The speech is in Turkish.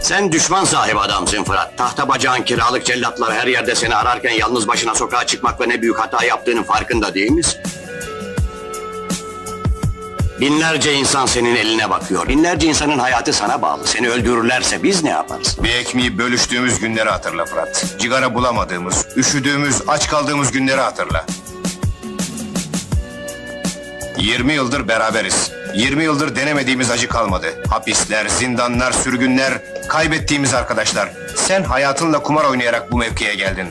Sen düşman sahibi adamsın Fırat. Tahta bacağın kiralık cellatlar her yerde seni ararken yalnız başına sokağa çıkmakla ne büyük hata yaptığının farkında değil misin? Binlerce insan senin eline bakıyor. Binlerce insanın hayatı sana bağlı. Seni öldürürlerse biz ne yaparız? Bir ekmeği bölüştüğümüz günleri hatırla Fırat. Cigara bulamadığımız, üşüdüğümüz, aç kaldığımız günleri hatırla. 20 yıldır beraberiz. 20 yıldır denemediğimiz acı kalmadı. Hapisler, zindanlar, sürgünler, kaybettiğimiz arkadaşlar. Sen hayatınla kumar oynayarak bu mevkiye geldin.